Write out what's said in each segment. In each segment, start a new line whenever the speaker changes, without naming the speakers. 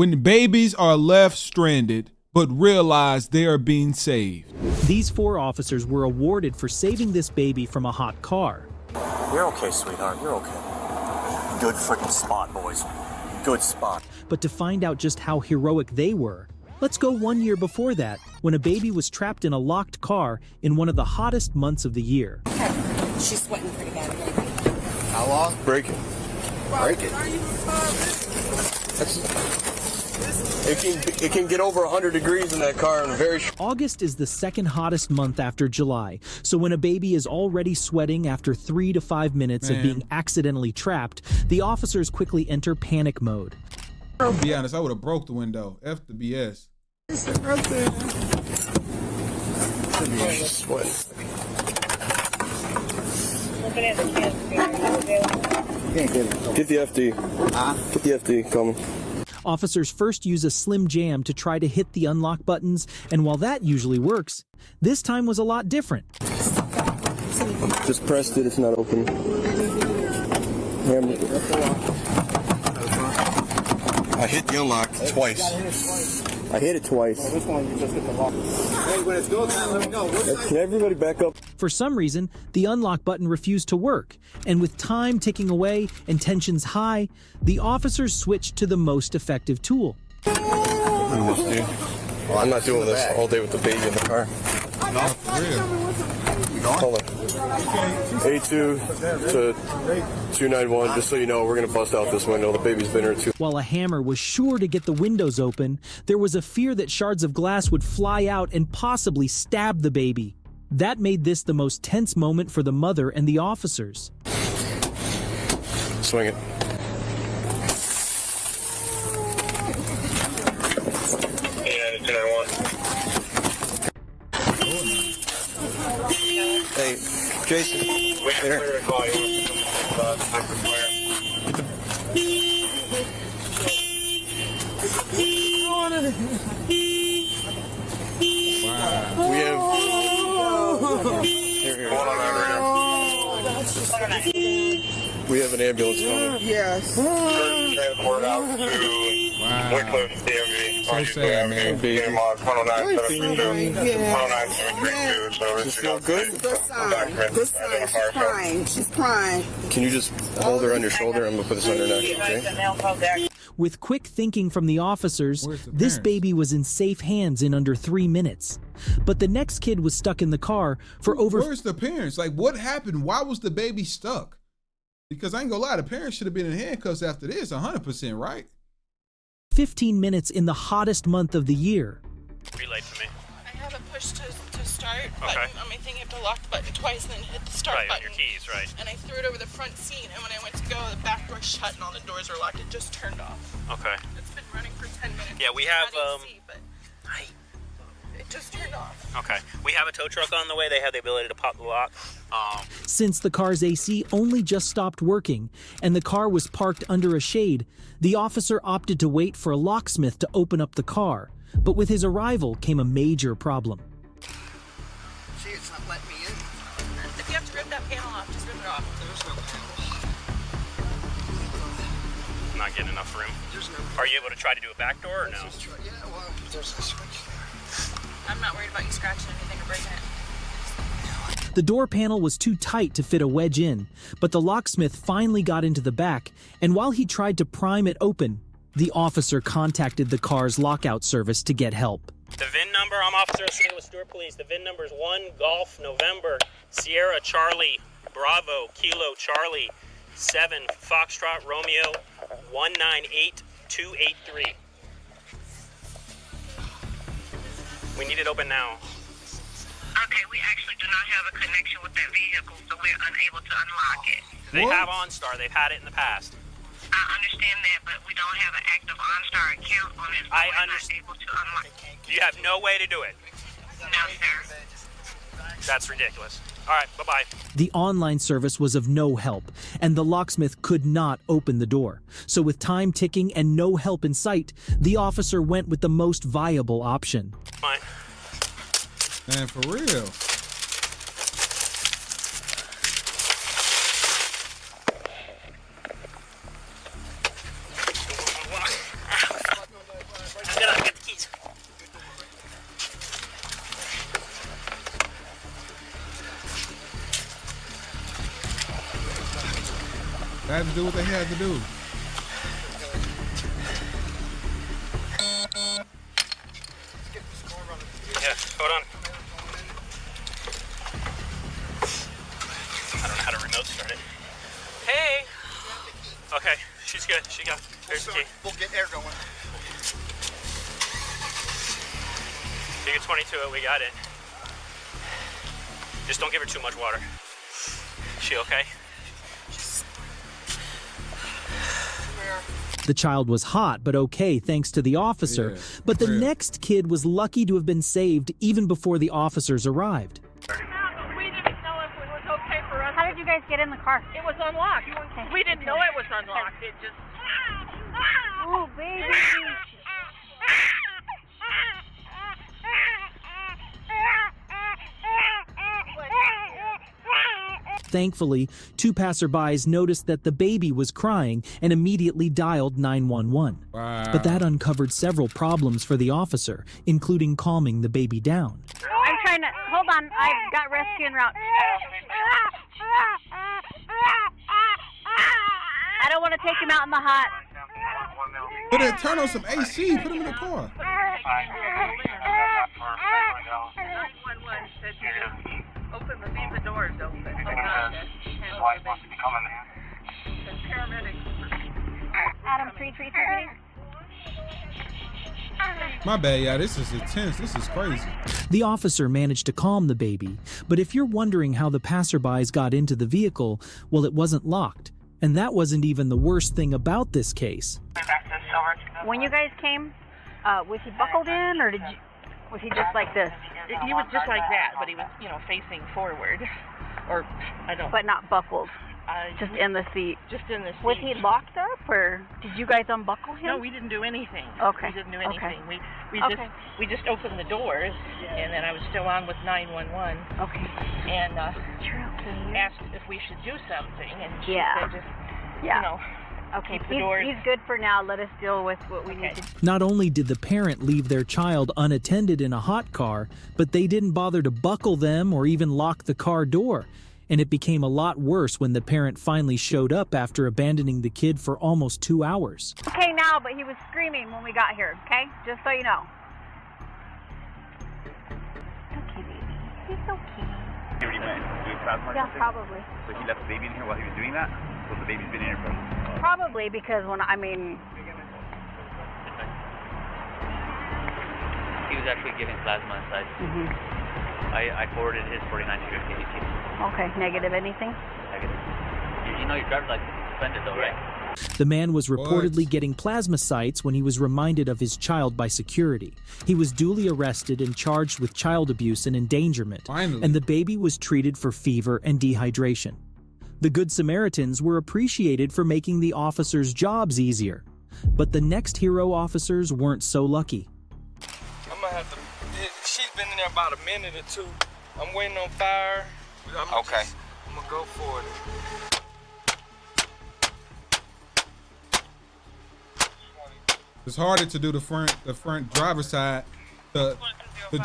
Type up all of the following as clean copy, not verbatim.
When babies are left stranded but realize they are being saved.
These 4 officers were awarded for saving this baby from a hot car.
You're okay, sweetheart. You're okay. Good freaking spot, boys. Good spot.
But to find out just how heroic they were, let's go 1 year before that, when a baby was trapped in a locked car in one of the hottest months of the year.
She's sweating pretty bad.
How long?
Break it.
Break it.
It can get over 100 degrees in that car in a very short.
August is the second hottest month after July, so when a baby is already sweating after 3 to 5 minutes of being accidentally trapped, the officers quickly enter panic mode.
To be honest, I would have broke the window. F the BS.
Get the FD. Get the FD coming.
Officers first use a slim jam to try to hit the unlock buttons, and while that usually works, this time was a lot different.
Just pressed it. It's not open. Hammer. I hit the unlock twice. I hit it twice.
This one, you just hit the lock. Hey, when it's go time, let me know.
Can everybody back up?
For some reason, the unlock button refused to work, and with time ticking away and tensions high, the officers switched to the most effective tool.
Well, I'm not doing this all day with the baby in the car.
No, for real.
Hold on. A2 to 291, just so you know, we're going to bust out this window. The baby's been here too.
While a hammer was sure to get the windows open, there was a fear that shards of glass would fly out and possibly stab the baby. That made this the most tense moment for the mother and the officers.
Swing it. Hey, Jason. Here. We have. Here. We have an ambulance coming.
Yes.
Transport out to Wycliffe DMV.
So sad, man.
Baby.
109-732, so
Does this feel good?
Good sign. Good sign. She's crying. She's crying.
Can you just hold her on your shoulder? I'm going to put this on her neck, okay?
With quick thinking from the officers, this
parents?
baby was in safe hands in under 3 minutes. But the next kid was stuck in the car for over
Where's the parents? Like, what happened? Why was the baby stuck? Because I ain't gonna lie, the parents should have been in handcuffs after this, 100%, right?
15 minutes in the hottest month of the year.
Relay to me.
I have a push to start button
Okay.
on my thing. You have to lock the button twice and then hit the start
Right, on
button.
your keys, right.
And I threw it over the front seat, and when I went to go, the back door shut and all the doors were locked. It just turned off.
Okay.
It's been running for 10 minutes.
Yeah, we have,
Not AC, but it just turned off.
Okay. We have a tow truck on the way. They have the ability to pop the lock.
Since the car's AC only just stopped working and the car was parked under a shade, the officer opted to wait for a locksmith to open up the car. But with his arrival came a major problem.
See, it's not letting me in.
If you have to rip that panel off, just rip it off.
There's no panel.
I'm not getting enough room. Are you able to try to do a back door or no?
Yeah, well, there's a switch there.
I'm not worried about you scratching anything or breaking it.
The door panel was too tight to fit a wedge in, but the locksmith finally got into the back, and while he tried to pry it open, the officer contacted the car's lockout service to get help.
The VIN number, I'm Officer associated with Stewart Police. The VIN number is 1 Golf November Sierra Charlie Bravo Kilo Charlie 7 Foxtrot Romeo 198283. We need it open now.
Okay, we actually do not have a connection with that vehicle, so we're unable to unlock it.
They
What?
have OnStar. They've had it in the past.
I understand that, but we don't have an active OnStar account on it, so
I
we're
understand.
not able to unlock it.
You have no way to do it.
No, sir.
That's ridiculous. All right, bye-bye.
The online service was of no help, and the locksmith could not open the door. So with time ticking and no help in sight, the officer went with the most viable option.
Fine.
Man, for real. They had to do what they had to do.
Yeah, hold on. I don't know how to remote start it. Hey! Okay, she's good. She got. There's the key.
We'll get air going.
You get 22 it, we got it. Just don't give her too much water. She okay?
The child was hot but okay thanks to the officer,
Yeah,
but the
real.
next kid was lucky to have been saved even before the officers arrived.
We didn't know if it was okay for us.
How did you guys get in the car?
It was unlocked. We didn't know it was unlocked. It just.
Oh, baby.
Thankfully, two passerbys noticed that the baby was crying and immediately dialed 911.
Wow.
But that uncovered several problems for the officer, including calming the baby down.
I'm trying to, hold on, I've got rescue en route. I don't want to take him out in the hot.
Turn on some AC. Put him in the car.
911 said you just leave the doors open. The paramedics.
Adam 333.
My bad, yeah. This is intense. This is crazy.
The officer managed to calm the baby, but if you're wondering how the passerbys got into the vehicle, well, it wasn't locked. And that wasn't even the worst thing about this case.
When you guys came, was he buckled in or was he just like this?
He was just like that, but he was, facing forward. Or, I don't.
But not buckled, just in the seat.
Just in the seat.
Was he locked up or did you guys unbuckle him?
No, we didn't do anything.
Okay.
We didn't do
Okay.
anything. We
Okay.
just opened the doors, and then I was still on with 911.
Okay.
And
You're okay.
asked if we should do something, and she
Yeah.
said just,
Yeah. Okay,
keep the doors.
he's good for now. Let us deal with what we need to do.
Not only did the parent leave their child unattended in a hot car, but they didn't bother to buckle them or even lock the car door. And it became a lot worse when the parent finally showed up after abandoning the kid for almost 2 hours.
Okay now, but he was screaming when we got here, okay? Just so you know. It's okay, baby. He's okay.
What do you mean? Do plasma or
Yeah,
something?
probably.
So he left the baby in here while he was doing that? So the baby's been in here for...
Probably because
He was actually giving plasma inside. I forwarded his 49 to your KDT.
okay, negative anything?
Negative. You know your driver's license is suspended though, right?
The man was reportedly getting plasma sites when he was reminded of his child by security. He was duly arrested and charged with child abuse and endangerment.
Finally.
And the baby was treated for fever and dehydration. The Good Samaritans were appreciated for making the officers' jobs easier. But the next hero officers weren't so lucky.
I'm gonna have to. She's been in there about a minute or two. I'm waiting on fire. I'm gonna go for it.
It's harder to do the front driver's side. The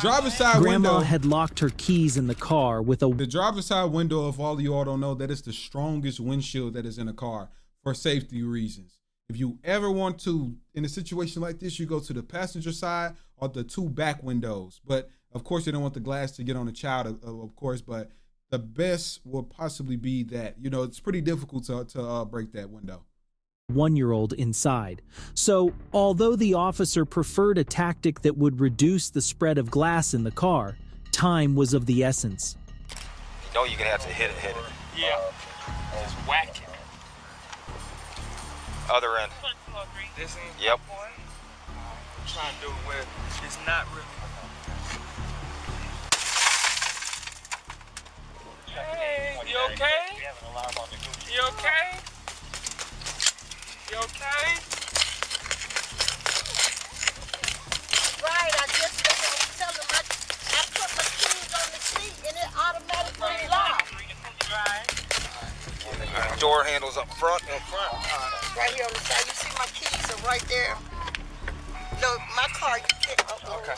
driver's side
Grandma
window.
had locked her keys in the car with a
The driver's side window, if all of you all don't know, that is the strongest windshield that is in a car for safety reasons. If you ever want to, in a situation like this, you go to the passenger side or the two back windows. But of course, you don't want the glass to get on the child, of course. But the best will possibly be that, it's pretty difficult to break that window.
1-year-old inside. So, although the officer preferred a tactic that would reduce the spread of glass in the car, time was of the essence.
You know you're gonna have to hit it.
Yeah. Just whack it.
Other end.
This end?
Yep.
I'm trying to do it where it's not really. Hey, you okay? You okay? You okay?
Right, I just tell them I put my keys on the seat and it automatically locks.
Door handles up front.
Right here on the side, you see my keys are right there. No, my car, you can't.
Okay.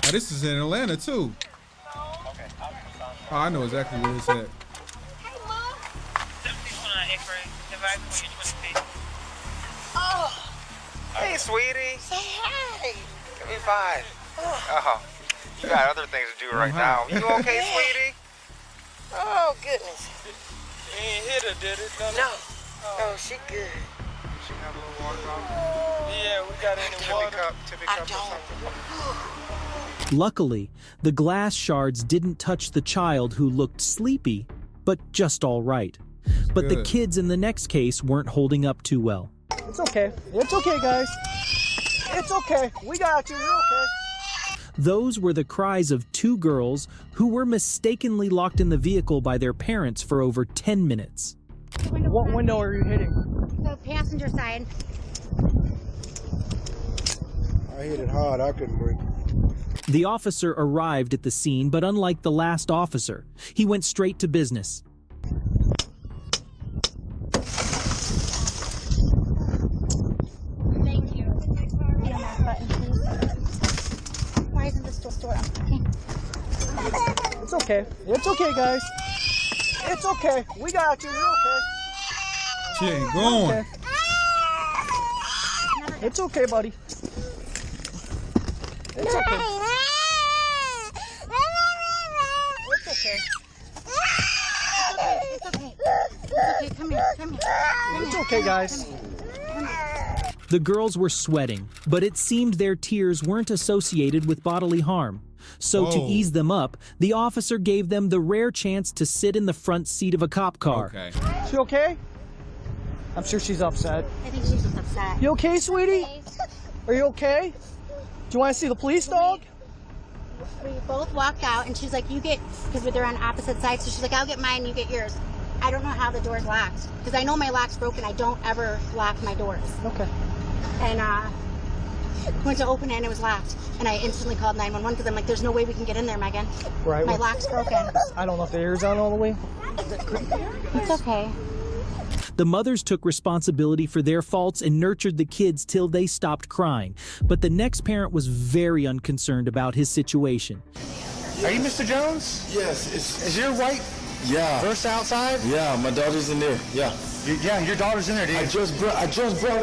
Now, this is in Atlanta too. Oh, I know exactly where it's at.
Oh.
Hey, sweetie.
Say hi.
Give me 5. Oh, you got other things to do right now. You okay, sweetie?
Oh, goodness.
You ain't hit her, did it?
No. Oh, she good.
She have a little water bottle?
Yeah, we got any water?
Tippy cup or something?
Luckily, the glass shards didn't touch the child who looked sleepy, but just all right. But the kids in the next case weren't holding up too well.
It's okay. It's okay, guys. It's okay. We got you. You're okay.
Those were the cries of 2 girls who were mistakenly locked in the vehicle by their parents for over 10 minutes.
What window are you hitting?
The passenger side.
I hit it hard. I couldn't breathe.
The officer arrived at the scene, but unlike the last officer, he went straight to business.
Thank you. Hit on that button, please. Why isn't this door up? Okay.
It's okay. It's okay, guys. It's okay. We got you. You're okay.
She ain't going.
Okay. It's okay, buddy. It's okay. It's okay.
It's okay. It's okay. Come here. Come here.
It's okay, guys.
The girls were sweating, but it seemed their tears weren't associated with bodily harm. So to ease them up, the officer gave them the rare chance to sit in the front seat of a cop car.
Okay.
She okay? I'm sure she's upset.
I think she's just upset.
You okay, sweetie? Are you okay? Do you want to see the police dog?
We both walked out, and she's like, you get, because they're on opposite sides, so she's like, I'll get mine, you get yours. I don't know how the door's locked, because I know my lock's broken. I don't ever lock my doors.
Okay.
And went to open it, and it was locked. And I instantly called 911, because I'm like, there's no way we can get in there, Megan.
Right.
My lock's broken.
I don't know if the air's on all the way.
It's okay.
The mothers took responsibility for their faults and nurtured the kids till they stopped crying. But the next parent was very unconcerned about his situation.
Are you Mr. Jones?
Yes.
Is your white Versa outside?
Yeah, my daughter's in there. Yeah.
Your daughter's in there, dude.
I just brought her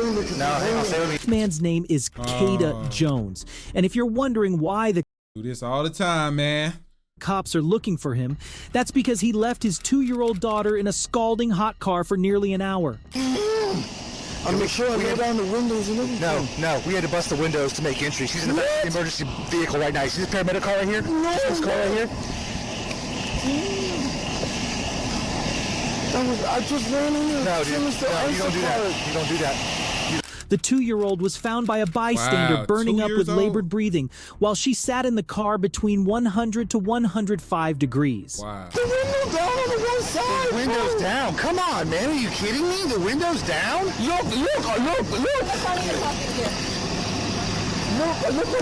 in there.
No, hang on, stay with me. This man's name is Kada Jones. And if you're wondering why the
do this all the time, man.
Cops are looking for him, that's because he left his 2-year-old daughter in a scalding hot car for nearly an hour.
I make sure I lay down the windows and everything.
No, we had to bust the windows to make entry. She's in the back of the emergency vehicle right now. You see this paramedic car right here?
No.
This car right here?
I just ran in there.
No, dude. No, you don't do that. You don't do that.
The 2-year-old was found by a bystander burning up with labored breathing while she sat in the car between 100 to 105 degrees.
Wow.
The window down on the one side.
The window's down. Come on, man. Are you kidding me? The window's down?
Look. Look on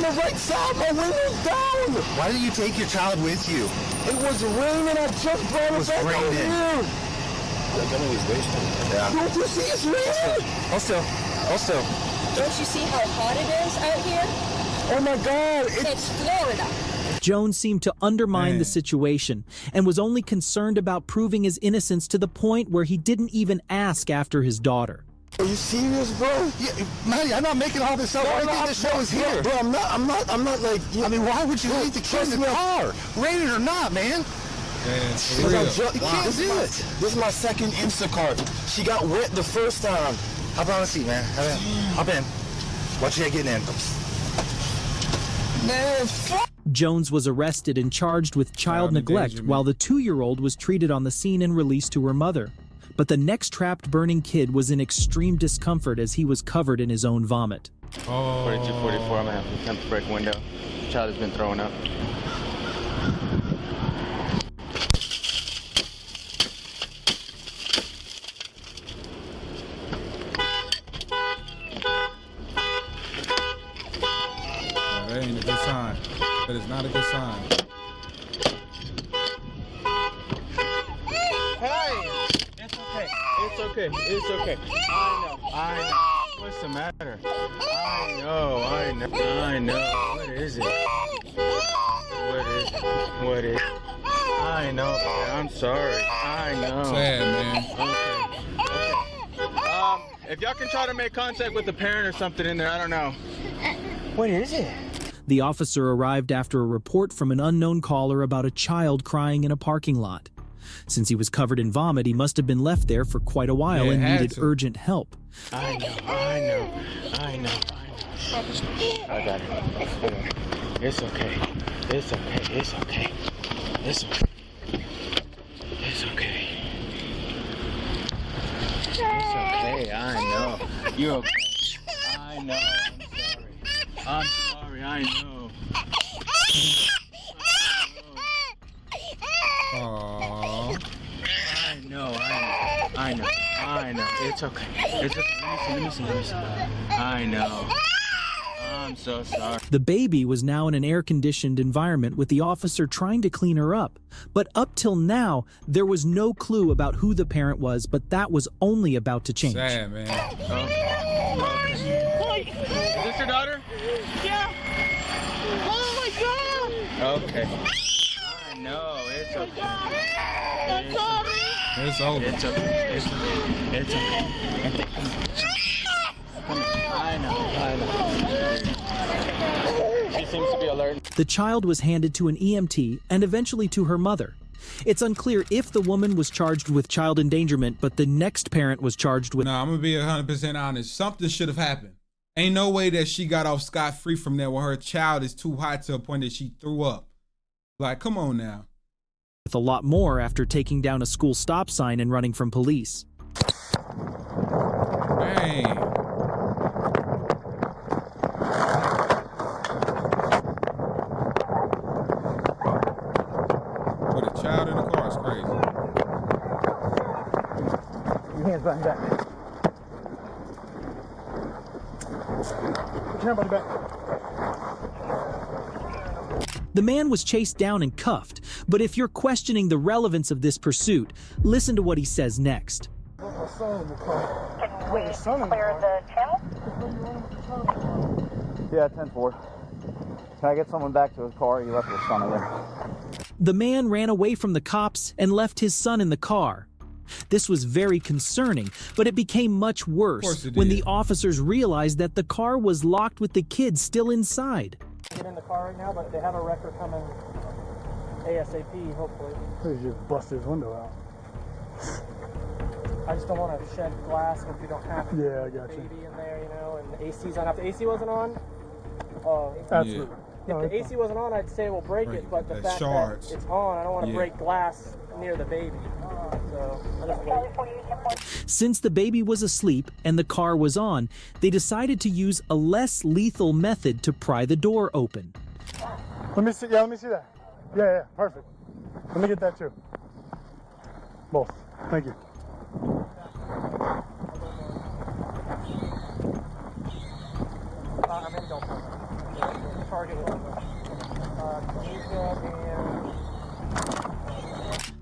the right side. My window's down.
Why didn't you take your child with you?
It was raining. I just brought her back out here.
Yeah.
Don't you see it's raining?
Also.
Don't you see how hot it is out here?
Oh my God.
It's Florida.
Jones seemed to undermine the situation and was only concerned about proving his innocence to the point where he didn't even ask after his daughter.
Are you serious, bro?
Yeah, Matty, I'm not making all this up. Why do you think this show is here?
Bro, I'm not like...
I mean, why would you leave the kid in the car? Raining or not, man?
Man,
You can't do it.
This is my second Instacart. She got wet the first time.
Hop on the seat, man. Hop in. Watch your head getting in.
Man, fuck.
Jones was arrested and charged with child neglect while the 2-year-old was treated on the scene and released to her mother. But the next trapped burning kid was in extreme discomfort as he was covered in his own vomit.
4244, I'm gonna have to attempt to break window. The child has been throwing up.
That ain't a good sign. That is not a good sign.
Hey! It's okay. I know. What's the matter? I know. What is it? What is it?
I know, man. I'm sorry. I know.
Sad, man.
Okay. If y'all can try to make contact with the parent or something in there, I don't know.
What is it?
The officer arrived after a report from an unknown caller about a child crying in a parking lot. Since he was covered in vomit, he must have been left there for quite a while and needed urgent help.
I know. I got it. Hold on. It's okay. It's okay. It's okay. It's okay. It's okay. It's okay. I know. You're okay. I know. I'm sorry. I know.
Aww.
I know. It's okay. It's okay. Let me see. I know. I'm so sorry.
The baby was now in an air-conditioned environment with the officer trying to clean her up. But up till now, there was no clue about who the parent was, but that was only about to change.
Sad, man.
Is this your daughter?
Yeah. Oh my God.
Okay. I know. It's okay.
I'm sorry.
It's over.
It's okay. It's okay. It's okay. I know. She seems to be alert.
The child was handed to an EMT and eventually to her mother. It's unclear if the woman was charged with child endangerment, but the next parent was charged with...
No, I'm going to be 100% honest. Something should have happened. Ain't no way that she got off scot-free from there when her child is too high to a point that she threw up. Like, come on now.
With a lot more after taking down a school stop sign and running from police.
Dang. With a child in the car is crazy.
Your hands behind your back. Put your hand behind your back.
The man was chased down and cuffed, but if you're questioning the relevance of this pursuit, listen to what he says next.
My son in the car. Wait, your son in the
Clear
car?
the channel?
Yeah, 10-4. Can I get someone back to his car? He left his son in there.
The man ran away from the cops and left his son in the car. This was very concerning, but it became much worse when the officers realized that the car was locked with the kid still inside.
Get in the car right now, but they have a wrecker coming ASAP, hopefully. Please just bust his window out. I just don't want to shed glass if we don't have to. Yeah, I got you. Baby in there, you know, and the AC's on. If the AC wasn't on, absolutely. If the AC wasn't on, I'd say we'll break it, but the fact that it's on, I don't want to break glass near the baby. So I just wait.
Since the baby was asleep and the car was on, they decided to use a less lethal method to pry the door open.
Let me see. Yeah, let me see that. Yeah, perfect. Let me get that too. Both. Thank you.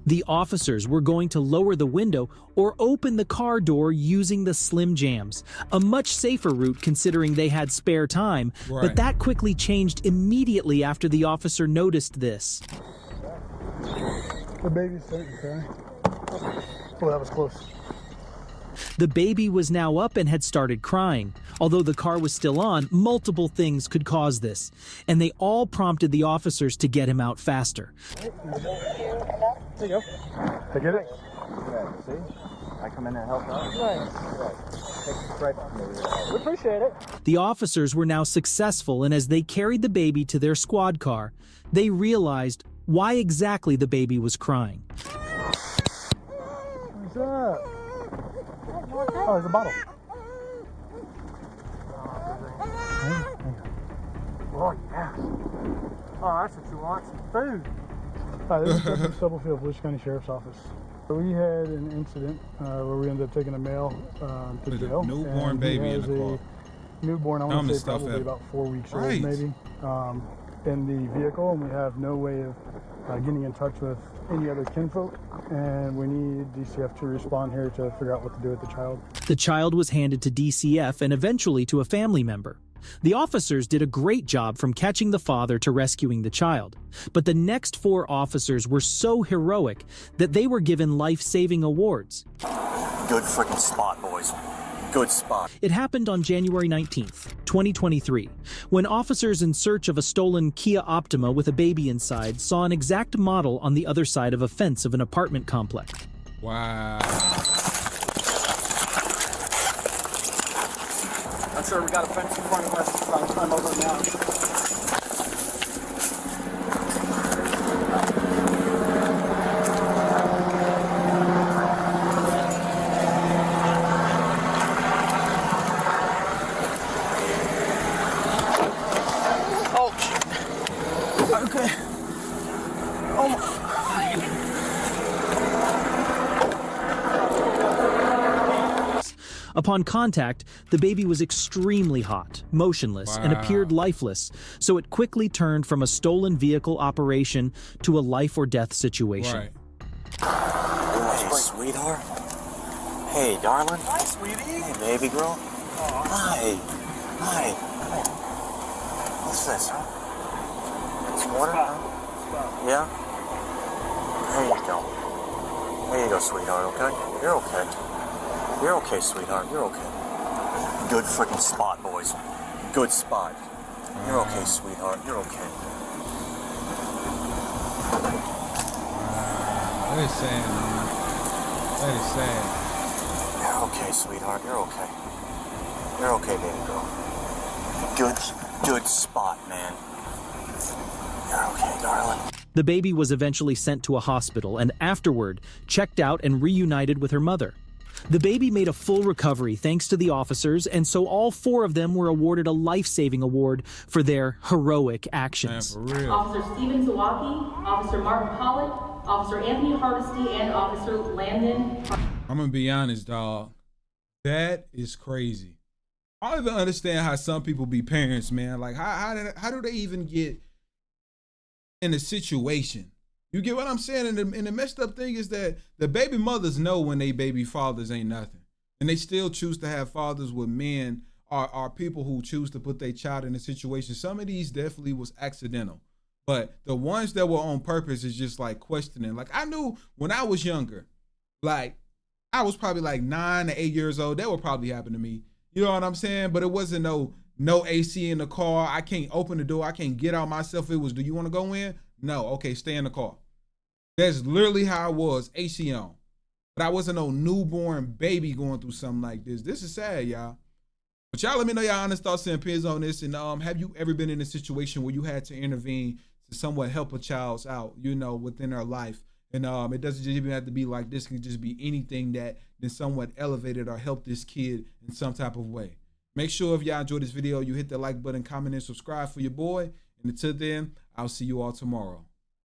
The officers were going to lower the window or open the car door using the slim jams, a much safer route considering they had spare time, but that quickly changed immediately after the officer noticed this.
The baby's starting to cry. Oh, that was close.
The baby was now up and had started crying. Although the car was still on, multiple things could cause this, and they all prompted the officers to get him out faster.
There you go. I get it?
Yeah, see? I come in and help out.
We appreciate it.
The officers were now successful, and as they carried the baby to their squad car, they realized why exactly the baby was crying.
What's that? Oh, there's a bottle. Oh, yeah. Oh, that's what you want, some food. Hi, this is Sheriff Stubblefield, Volusia County Sheriff's Office. We had an incident where we ended up taking a male to jail.
Newborn baby in the car.
Newborn, I want to say probably about 4 weeks old, maybe, in the vehicle, and we have no way of getting in touch with any other kinfolk, and we need DCF to respond here to figure out what to do with the child.
The child was handed to DCF and eventually to a family member. The officers did a great job from catching the father to rescuing the child, but the next 4 officers were so heroic that they were given life-saving awards.
Good freaking spot, boys. Good spot.
It happened on January 19th, 2023, when officers in search of a stolen Kia Optima with a baby inside saw an exact model on the other side of a fence of an apartment complex.
Wow.
I'm sure we got a fence in front of us, so I'll climb over now.
Upon contact, the baby was extremely hot, motionless, and appeared lifeless, so it quickly turned from a stolen vehicle operation to a life-or-death situation.
Hey, sweetheart. Hey, darling.
Hi, sweetie.
Hey, baby girl. Hi. Hi. What's this, huh? Some water, huh? Yeah? There you go. There you go, sweetheart, okay? You're okay. You're okay, sweetheart. You're okay. Good freaking spot, boys. Good spot. You're okay, sweetheart. You're okay.
That is sad, man. That is sad.
You're okay, sweetheart. You're okay. You're okay, baby girl. Good spot, man. You're okay, darling.
The baby was eventually sent to a hospital and afterward checked out and reunited with her mother. The baby made a full recovery thanks to the officers, and so all 4 of them were awarded a life-saving award for their heroic actions.
Man, for real.
Officer Stephen Zawacki, Officer Martin Pollock, Officer Anthony Hardesty, and Officer Landon.
I'm gonna be honest, dog. That is crazy. I don't even understand how some people be parents, man. Like, how do they even get in a situation? You get what I'm saying? And the messed up thing is that the baby mothers know when they baby fathers ain't nothing. And they still choose to have fathers with men are people who choose to put their child in a situation. Some of these definitely was accidental. But the ones that were on purpose is just like questioning. Like, I knew when I was younger, like I was probably like 9 to 8 years old, that would probably happen to me. You know what I'm saying? But it wasn't no AC in the car. I can't open the door. I can't get out myself. It was, do you want to go in? No. Okay, stay in the car. That's literally how I was, AC on. But I wasn't no newborn baby going through something like this. This is sad, y'all. But y'all let me know y'all honest thoughts and opinions on this. And have you ever been in a situation where you had to intervene to somewhat help a child out, you know, within their life? And it doesn't just even have to be like this. It can just be anything that somewhat elevated or helped this kid in some type of way. Make sure if y'all enjoyed this video, you hit the like button, comment, and subscribe for your boy. And until then, I'll see you all tomorrow.